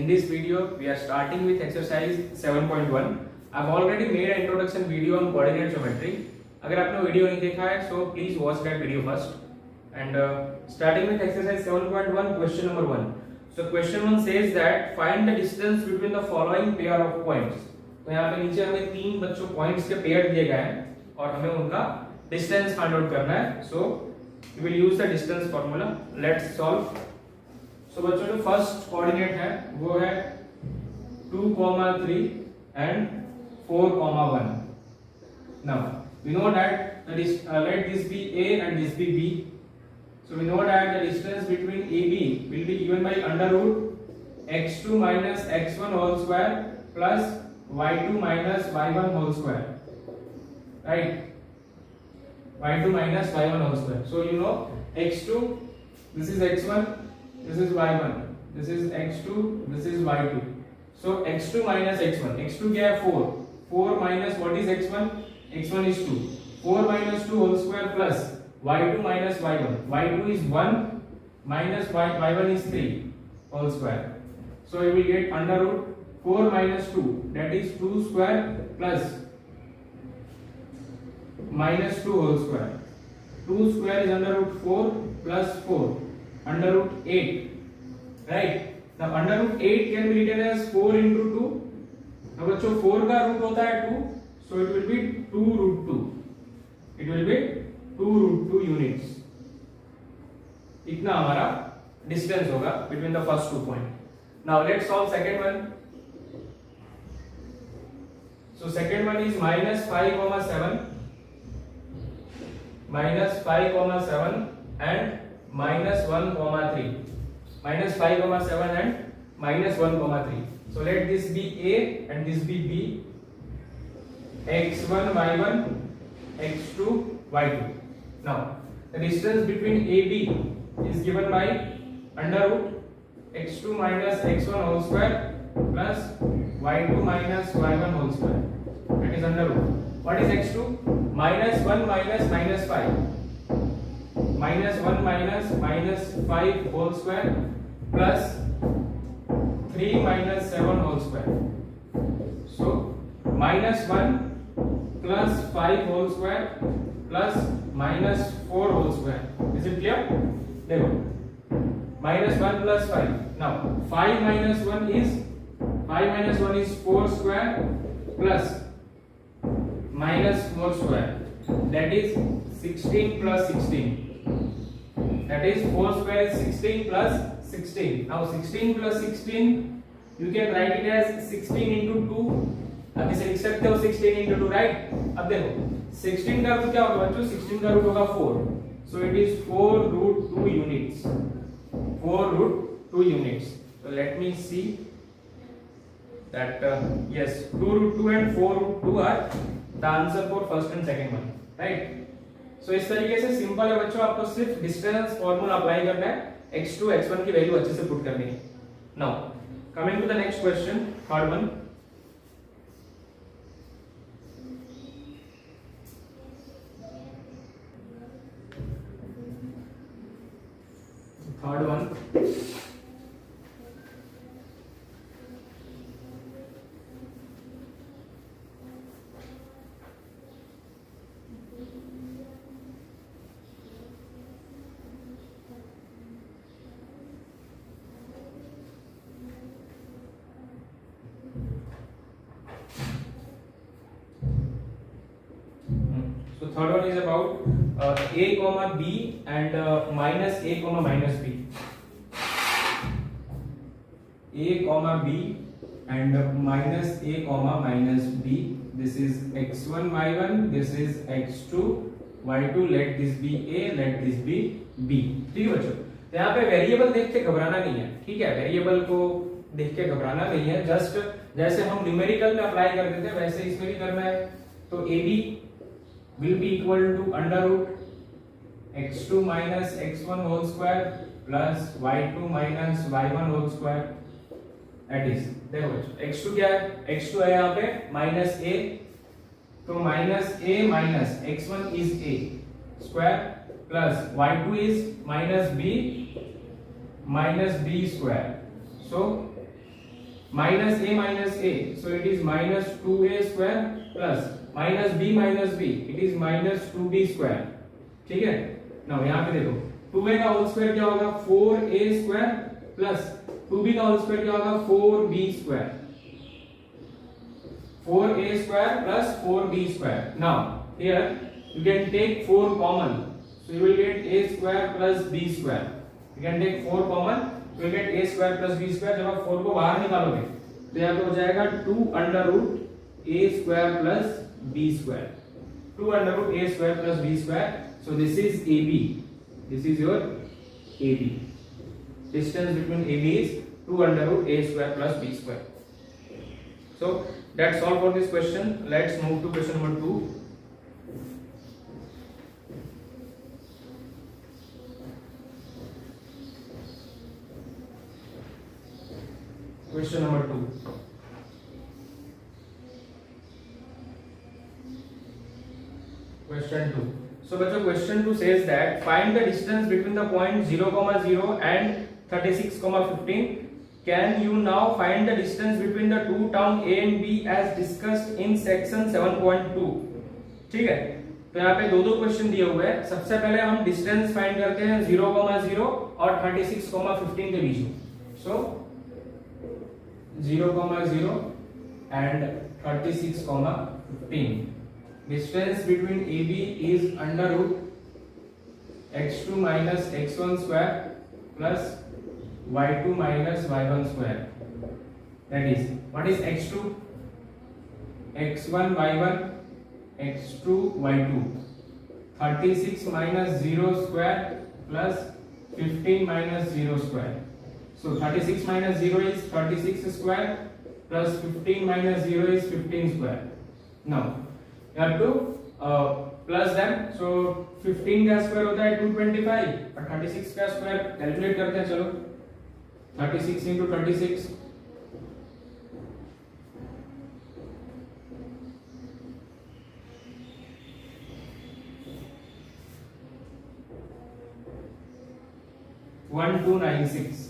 In this video, we are starting with exercise 7.1. I've already made an introduction video on coordinate geometry. अगर आपने video नहीं देखा है, so please watch that video first. And starting with exercise 7.1, question number 1. So question 1 says that find the distance between the following pair of points. तो यहाँ पे नीचे हमें तीन बच्चों पॉइंट्स के पेयर दिए गए हैं और हमें उनका डिस्टेंस फाइंड आउट करना है. So we will use the distance formula. Let's solve. So बच्चों जो फर्स्ट कोऑर्डिनेट है वो है 2, 3 and 4, 1. Now we know that let this be A and this be B. So we know that the distance between AB will be given by under root x2 minus x1 whole square plus y2 minus y1 whole square. Right? y2 minus y1 whole square. So you know x2, this is x1, this is y1, this is x2, this is y2. So x2 minus x1, x2 क्या है 4, 4 minus what is x1? x1 is 2, 4 minus 2 whole square plus y2 minus y1, y2 is 1 minus y1 is 3 whole square. So you will get under root 4 minus 2, that is 2 square plus minus 2 whole square. 2 square is under root 4 plus 4 under root 8. Right? Now under root 8 can be written as 4 into 2. Now बच्चों 4 का root होता है 2, so it will be 2 root 2. It will be 2 root 2 units. इतना हमारा distance होगा between the first two point. Now let's solve second one. So second one is minus 5, 7. Minus 5, 7 and minus 1, 3. Minus 5, 7 and minus 1, 3. So let this be A and this be B. x1, y1, x2, y2. Now the distance between AB is given by under root x2 minus x1 whole square plus y2 minus y1 whole square. That is under root. What is x2? Minus 1 minus minus 5. Minus 1 minus minus 5 whole square plus 3 minus 7 whole square. So minus 1 plus 5 whole square plus minus 4 whole square. Is it clear? There. Minus 1 plus 5. Now 5 minus 1 is 4 square plus minus 4 square. That is 16 plus 16. That is 4 square is 16 plus 16. Now 16 plus 16 you can write it as 16 into 2. अब इसे लिख सकते हो 16 into 2, right? अब देखो 16 का root क्या होगा बच्चों? 16 का रूट होगा 4. So it is 4 root 2 units. 4 root 2 units. So let me see that yes, 2 root 2 and 4 root 2 are the answer for first and second one, right? So इस तरीके से सिंपल है बच्चों, आपको सिर्फ डिस्टेंस फार्मूला अप्लाई करना है, x2 x1 की वैल्यू अच्छे से पुट करनी है. Now coming to the next question, third one. Third one So third one is about a comma b and minus a comma minus b. A comma b and minus a comma minus b. This is x1 y1. This is x2 y2. Let this be a. Let this be b. ठीक है बच्चों. तो यहाँ पे variable देख के घबराना नहीं है. ठीक है, वेरिएबल को देख के घबराना नहीं है. जस्ट जैसे हम न्यूमेरिकल में अप्लाई करते थे वैसे इसमें भी करना है. तो A B will be equal to under root x2 minus x1 whole square plus y2 minus y1 whole square. That is, देखो x2 क्या है? x2 है यहाँ पे minus a, तो minus a minus x1 is a square plus y2 is minus b square. So minus a, so it is minus 2a square plus minus b, it is minus 2b square. ठीक है, now यहाँ पे देखो 2a का whole square क्या होगा 4a square plus 2b का whole square क्या होगा 4b square, 4a square plus 4b square. Now here you can take 4 common, so you will get a square plus b square. You can take 4 common, you will get a square plus b square. जब आप 4 को बाहर निकालोगे तो यहाँ पे हो जाएगा 2 under root a square plus b square, 2 under root a square plus b square. So this is AB, this is your AB. Distance between AB is 2 under root a square plus b square. So that's all for this question. Let's move to question number 2. Question number 2. Question 2. So बच्चों question 2 says that find the distance between the point 0,0 and 36,15. Can you now find the distance between the two town A and B as discussed in section 7.2. ठीक है, तो यहाँ पे दो question दिए हुए हैं. सबसे पहले हम डिस्टेंस फाइंड करते हैं 0,0 और 36,15 के बीच में. सो 0,0 and 36,15. Distance between AB is under root x2 minus x1 square plus y2 minus y1 square. That is, what is x2? x1 y1, x2 y2. 36 minus 0 square plus 15 minus 0 square. So 36 minus 0 is 36 square plus 15 minus 0 is 15 square. Now you have to plus them. So 15 का square होता है 225 और 36 का square calculate करते हैं. चलो 36 into 36 1296.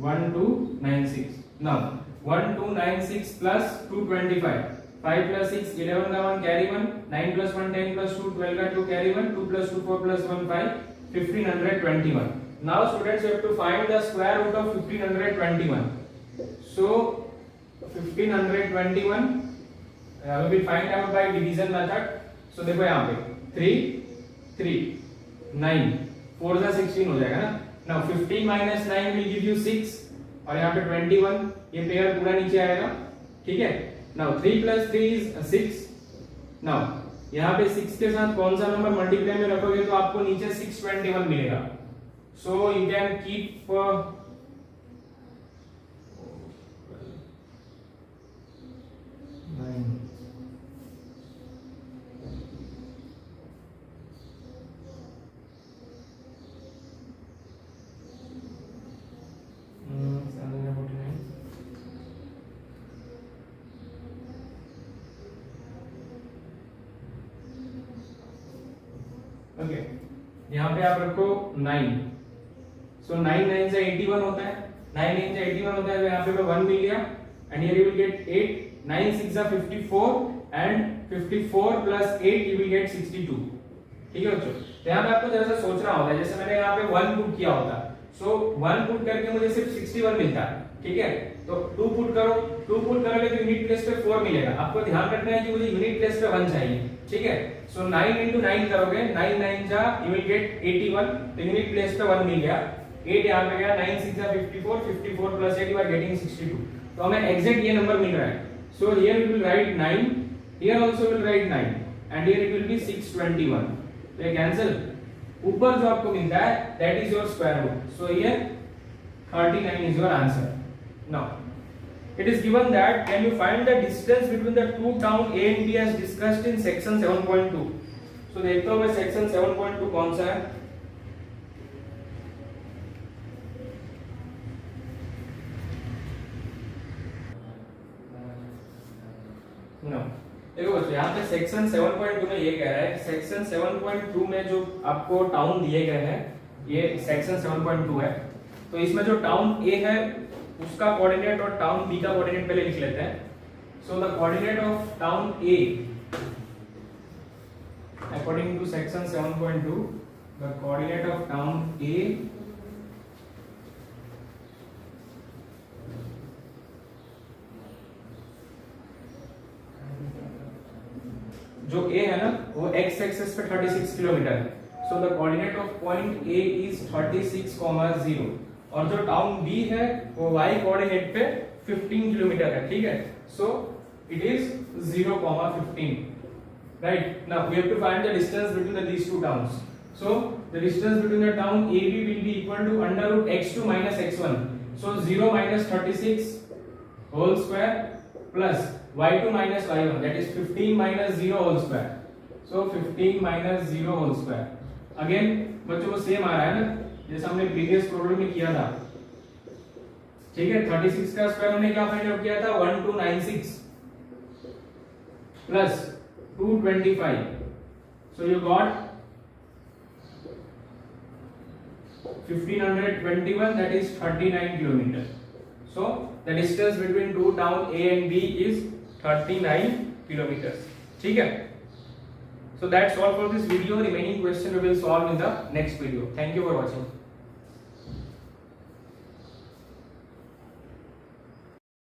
1296. Now 1296 plus 225. 5 plus 6 11 का 1 carry 1, 9 plus 1 10 plus 2 12 का 2 carry 1, 2 plus 2 4 plus 1 5, 1521. Now students, you have to find the square root of 1521. So 1521 will be find out by division method. So देखो यहाँ पे 3 3 9 4 से 16 हो जाएगा ना. Now 15 minus 9 will give you 6 और यहाँ पे 21, ये पेयर पूरा नीचे आएगा. ठीक है. Now 3 plus 3 is 6. Now यहाँ पे 6 के साथ कौन सा नंबर मल्टीप्लाई में रखोगे तो आपको नीचे 621 मिलेगा. So you can keep okay. यहाँ पे आप रखो 9. So 9 9 से 81 होता है. 9 9 से 81 होता है तो यहाँ पे 1 मिल गया. And here you will get 8. 9 6 are 54 and 54 plus 8 you will get 62. ठीक है बच्चों. तो यहाँ पे आपको जैसा सोचना होता है, जैसे मैंने यहाँ पे 1 पुट किया होता. So 1 पुट करके मुझे सिर्फ 61 मिलता है. ठीक है. तो 2 पुट करो. 2 पुट करोगे तो यूनिट प्लेस पे 4 मिलेगा. आपको ध्यान रखना है कि मुझे यूनिट प्लेस पे 1 चाहिए. ठीक है. So 9 into 9 करोगे, 9 9 जा you will get 81. तो यूनिट प्लेस पे 1 मिल गया. 8 यहाँ पे गया. 9 6 जा 54. 54 plus 8 you are getting 62. तो हमें एग्जैक्ट ये नंबर मिल रहा है. So here we will write 9. Here also we will write 9. And here it will be 621. तो ये कैंसिल. ऊपर जो आपको मिलता है that is your square root. So here 39 is your answer. Now it is given that can you find the distance between the two town A and B as discussed in section 7.2. So देखते हो section 7.2 कौन सा है. No. देखो बच्चों यहाँ पे section 7.2 में ये कह रहा है कि सेक्शन 7.2 में जो आपको टाउन दिए गए हैं, ये सेक्शन 7.2 है. तो इसमें जो टाउन ए है उसका कोऑर्डिनेट और टाउन बी का कोऑर्डिनेट पहले लिख लेते हैं. So the coordinate of town A according to section 7.2, the coordinate of town A जो A है ना वो x एक्सिस पे 36 किलोमीटर है. So the coordinate of point A is 36,0 और जो टाउन B है वो y कोऑर्डिनेट पे 15 किलोमीटर है. ठीक है. So it is 0,15. Right, now we have to find the distance between these two towns. So the distance between the town AB will be equal to under root x2 minus x1. So 0 minus 36 whole square plus y2 minus y1, that is 15 minus 0 whole square. So 15 minus 0 whole square. Again बच्चों को same आ रहा है ना जैसा हमने previous problem में किया था. ठीक है. 36 का स्क्वायर हमने क्या फाइंड आउट किया था 1296 plus 225. So you got 1521, that is 39 kilometers. So the distance between two town A and B is 39 kilometers. ठीक है. So that's all for this video. Remaining question we will solve in the next video. Thank you for watching.